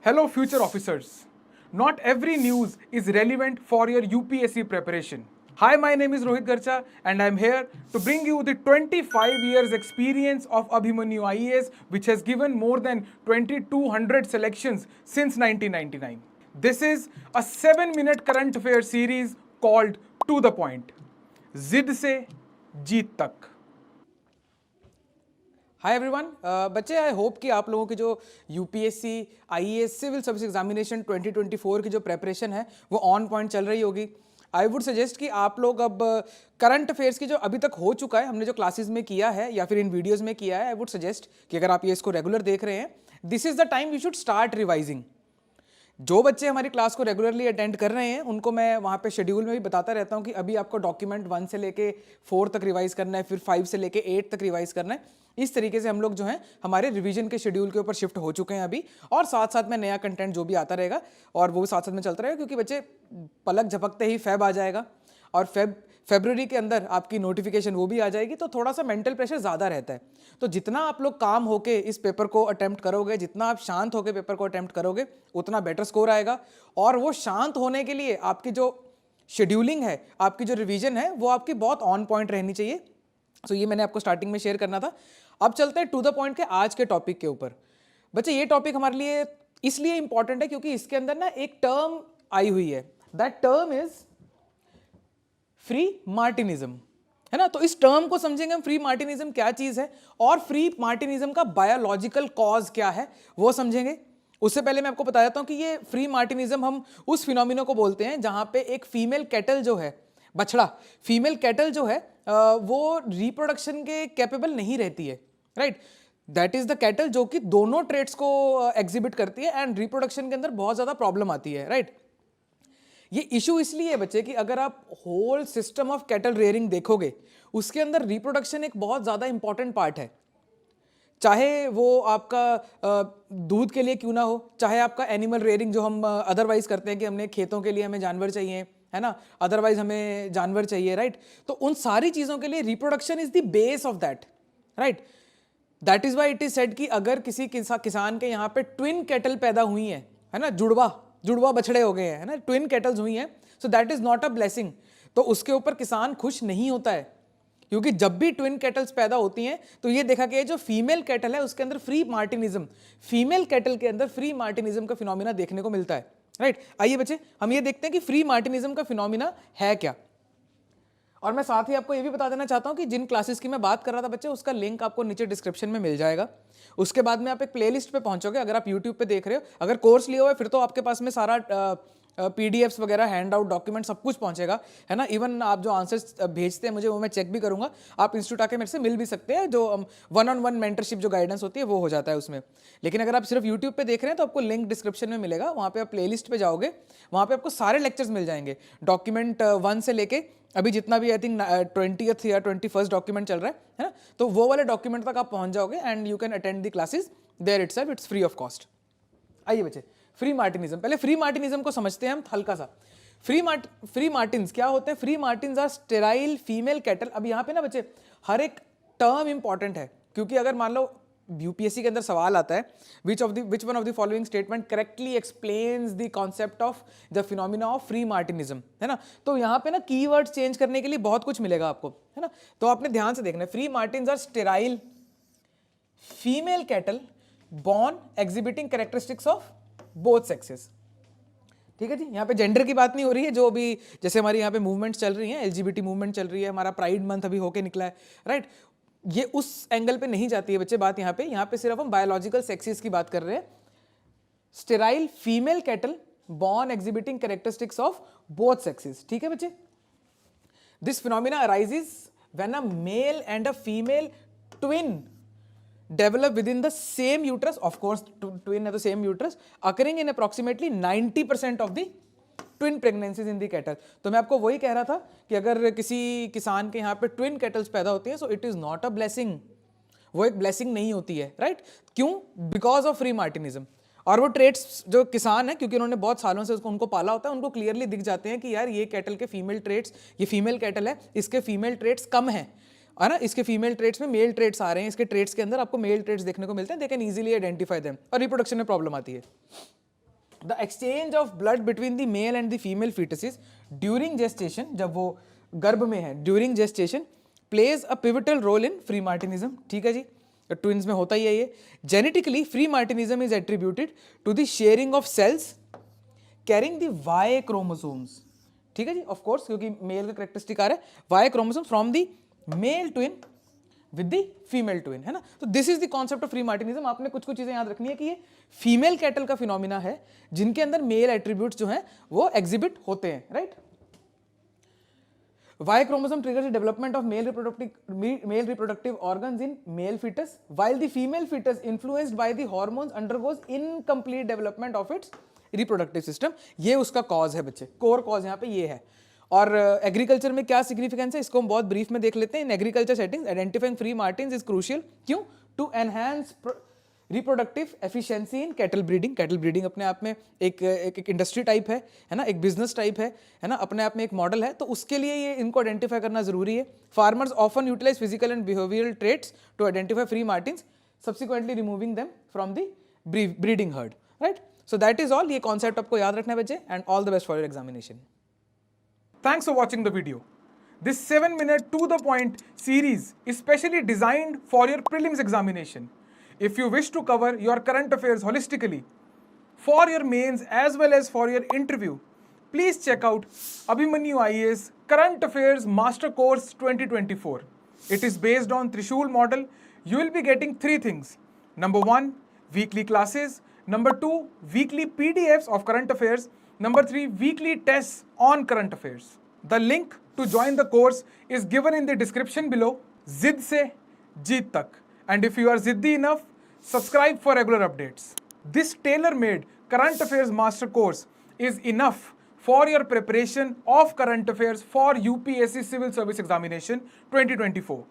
Hello, future officers. Not every news is relevant for your UPSC preparation. Hi, my name is Rohit Garcha, and I'm here to bring you the 25 years experience of Abhimanyu IAS, which has given more than 2200 selections since 1999. This is a 7-minute current affair series called To the Point. जिद से जीत तक. Hi everyone बच्चे, I hope कि आप लोगों की जो UPSC IAS civil service examination 2024 की जो प्रेपरेशन है वो ऑन पॉइंट चल रही होगी. आई वुड सजेस्ट कि आप लोग अब करंट अफेयर्स की जो अभी तक हो चुका है, हमने जो क्लासेस में किया है या फिर इन वीडियोस में किया है, आई वुड सजेस्ट कि अगर आप ये इसको रेगुलर देख रहे हैं, this is the time you should start revising. जो बच्चे हमारी क्लास को रेगुलरली अटेंड कर रहे हैं उनको मैं वहाँ पे शेड्यूल में भी बताता रहता हूँ कि अभी आपको डॉक्यूमेंट 1 से लेके 4 तक रिवाइज करना है, फिर 5 से लेके 8 तक रिवाइज करना है. इस तरीके से हम लोग जो है हमारे रिवीजन के शेड्यूल के ऊपर शिफ्ट हो चुके हैं अभी, और साथ साथ में नया कंटेंट जो भी आता रहेगा और वो भी साथ साथ में चलता रहेगा, क्योंकि बच्चे पलक झपकते ही फेब आ जाएगा और फेब्रुअरी के अंदर आपकी नोटिफिकेशन वो भी आ जाएगी, तो थोड़ा सा मेंटल प्रेशर ज़्यादा रहता है. तो जितना आप लोग काम होके इस पेपर को अटेम्प्ट करोगे, जितना आप शांत होके पेपर को अटेम्प्ट करोगे, उतना बेटर स्कोर आएगा. और वो शांत होने के लिए आपकी जो शेड्यूलिंग है, आपकी जो रिवीजन है, वो आपकी बहुत ऑन पॉइंट रहनी चाहिए. तो ये मैंने आपको स्टार्टिंग में शेयर करना था. अब चलते हैं टू द पॉइंट के आज के टॉपिक के ऊपर. बच्चे, ये टॉपिक हमारे लिए इसलिए इंपॉर्टेंट है क्योंकि इसके अंदर ना एक टर्म आई हुई है. दैट टर्म इज फ्री मार्टिनिज्म, है ना. तो इस टर्म को समझेंगे हम, फ्री मार्टिनिज्म क्या चीज है और फ्री मार्टिनिज्म का बायोलॉजिकल कॉज क्या है वो समझेंगे. उससे पहले मैं आपको बता देता हूं कि ये फ्री मार्टिनिज्म हम उस फिनोमिना को बोलते हैं जहां पे एक फीमेल कैटल जो है, बछड़ा, फीमेल कैटल जो है वो रिप्रोडक्शन के कैपेबल नहीं रहती है, right. That is the cattle जो कि दोनों ट्रेट्स को एग्जिबिट करती है एंड रिप्रोडक्शन के अंदर बहुत ज्यादा प्रॉब्लम आती है, राइट. ये इशू इसलिए है बच्चे कि अगर आप whole system of cattle rearing देखोगे, उसके अंदर रिप्रोडक्शन एक बहुत ज़्यादा इंपॉर्टेंट पार्ट है. चाहे वो आपका दूध के लिए क्यों ना हो, चाहे आपका एनिमल रेयरिंग जो हम अदरवाइज करते हैं कि हमने खेतों के लिए हमें जानवर चाहिए, है ना, अदरवाइज हमें जानवर चाहिए, राइट. तो उन सारी चीज़ों के लिए reproduction is the base of that, right. That is why it is said कि अगर किसी किसान के यहाँ पे ट्विन कैटल पैदा हुई है ना, जुड़वा बछड़े हो गए हैं, है ना, ट्विन कैटल्स हुई हैं, सो that is not a blessing. तो उसके ऊपर किसान खुश नहीं होता है, क्योंकि जब भी ट्विन कैटल्स पैदा होती हैं तो ये देखा गया जो फीमेल कैटल है उसके अंदर फ्री मार्टिनिज्म, फीमेल कैटल के अंदर फ्री मार्टिनिज्म का फिनोमिना देखने को मिलता है, राइट. आइए बच्चे, हम ये देखते हैं कि फ्री मार्टिनिज्म का फिनोमिना है क्या. और मैं साथ ही आपको ये भी बता देना चाहता हूं कि जिन क्लासेस की मैं बात कर रहा था बच्चे, उसका लिंक आपको नीचे डिस्क्रिप्शन में मिल जाएगा. उसके बाद में आप एक प्लेलिस्ट पे पहुंचोगे. अगर आप यूट्यूब पे देख रहे हो, अगर कोर्स लिया हुआ है, फिर तो आपके पास में सारा पीडीएफ्स वगैरह, हैंड आउट, डॉक्यूमेंट सब कुछ पहुंचेगा, है ना. इवन आप जो आंसर्स भेजते हैं मुझे, वो मैं चेक भी करूंगा. आप इंस्टीट्यूट आके मेरे से मिल भी सकते हैं. जो 1-on-1 मेंटरशिप जो गाइडेंस होती है वो हो जाता है उसमें. लेकिन अगर आप सिर्फ यूट्यूब पे देख रहे हैं तो आपको लिंक डिस्क्रिप्शन में मिलेगा. वहाँ पे आप प्लेलिस्ट पे जाओगे, वहाँ पे आपको सारे लेक्चर्स मिल जाएंगे, डॉक्यूमेंट 1 से लेके अभी जितना भी आई थिंक 20th या 21st डॉक्यूमेंट चल रहा है ना, तो वो वाले डॉक्यूमेंट तक आप पहुंच जाओगे and you can attend the classes there itself. It's free of cost. आइए बच्चे, फ्री मार्टिनिज्म, पहले फ्री मार्टिनिज्म को समझते हैं हम हल्का सा. फ्री मार्टिन्स क्या होते हैं? Freemartins are sterile female cattle. अब यहाँ पे ना बच्चे हर एक टर्म इंपॉर्टेंट है, क्योंकि अगर मान लो यूपीएससी के अंदर सवाल आता है, which one of the following statement correctly explains the concept of the phenomena of freemartinism, है ना. तो यहाँ पे ना कीवर्ड चेंज करने के लिए बहुत कुछ मिलेगा आपको, है ना. तो आपने ध्यान से देखना है, freemartins are sterile female cattle born exhibiting characteristics of both sexes. ठीक है जी. यहाँ पे जेंडर की बात नहीं हो रही है, जो अभी जैसे हमारी यहाँ पे मूवमेंट्स चल रही हैं, एलजीबीटी मूवमेंट चल रही है, हमारा प्राइड मंथ अभी होके निकला है, राइट. ये उस एंगल पे नहीं जाती है बच्चे बात. यहाँ पे सिर्फ हम बायोलॉजिकल सेक्सेस की बात कर रहे हैं. Sterile female cattle born exhibiting characteristics of both sexes. ठीक है बच्चे. This phenomena arises when a male and a female twin develop within the same uterus, of course twin है तो same uterus, occurring in approximately 90% of the twin pregnancies in the cattle. तो मैं आपको वही कह रहा था कि अगर किसी किसान के यहाँ पे ट्विन कैटल्स पैदा होती है, so it is not a blessing, वो एक ब्लेसिंग नहीं होती है, राइट. क्यों? Because of freemartinism. और वो ट्रेट्स जो किसान है, क्योंकि उन्होंने बहुत सालों से उनको पाला होता है, उनको क्लियरली दिख जाते हैं कि यार ये कैटल के फीमेल ट्रेट्स, ये फीमेल कैटल है, इसके फीमेल ट्रेट्स कम है ना, इसके फीमेल ट्रेट्स में मेल ट्रेट्स आ रहे हैं, इसके ट्रेट्स के अंदर आपको मेल ट्रेट्स देखने को मिलते हैं. They can easily identify them, और रिप्रोडक्शन में प्रॉब्लम आती है. The exchange of blood between the male and the female foetuses during gestation, जब वो गर्भ में है, during gestation plays a pivotal role in freemartinism. ठीक है जी, ट्विंस में होता ही है ये। Genetically freemartinism is attributed to the sharing of cells carrying the Y chromosomes. ठीक है जी, ऑफ कोर्स, क्योंकि मेल का करेक्टरिस्टिक आ रहा है Y chromosome from the male twin with the female twin, है ना। तो this is the concept of freemartinism. आपने कुछ कुछ चीजें याद रखनी है कि ये फीमेल कैटल का फिनोमिना है जिनके अंदर मेल एट्रीब्यूट्स जो हैं वो एग्जिबिट होते हैं, right. Y chromosome triggers the development of male reproductive organs in male fetus, while the female fetus, influenced by the hormones, undergoes incomplete development of its reproductive system। ये उसका cause है बच्चे, core cause यहाँ पे ये है। और agriculture में क्या सिग्निफिकेंस है इसको हम बहुत ब्रीफ में देख लेते हैं। In agriculture settings identifying freemartins is crucial. क्यों? To enhance reproductive efficiency in cattle breeding. Cattle breeding अपने आप में एक इंडस्ट्री टाइप है ना, एक बिजनेस टाइप है ना, अपने आप में एक मॉडल है। तो उसके लिए ये इनको आइडेंटिफाई करना जरूरी है। Farmers often utilize physical and behavioural traits to identify freemartins, subsequently removing them from the breeding herd, right. So that is all. ये कॉन्सेप्ट आपको याद रखना है बच्चे, and all the best for your examination. Thanks for watching the video. This 7-minute to the point series is specially designed for your prelims examination. If you wish to cover your current affairs holistically for your mains as well as for your interview, please check out Abhimanyu IAS Current Affairs Master Course 2024. It is based on Trishul model. You will be getting 3 things. Number 1, weekly classes. Number 2, weekly PDFs of current affairs. Number 3, weekly tests on current affairs. The link to join the course is given in the description below. Zid se jeet tak. And if you are ziddy enough, subscribe for regular updates. This tailor-made current affairs master course is enough for your preparation of current affairs for UPSC Civil Service Examination 2024.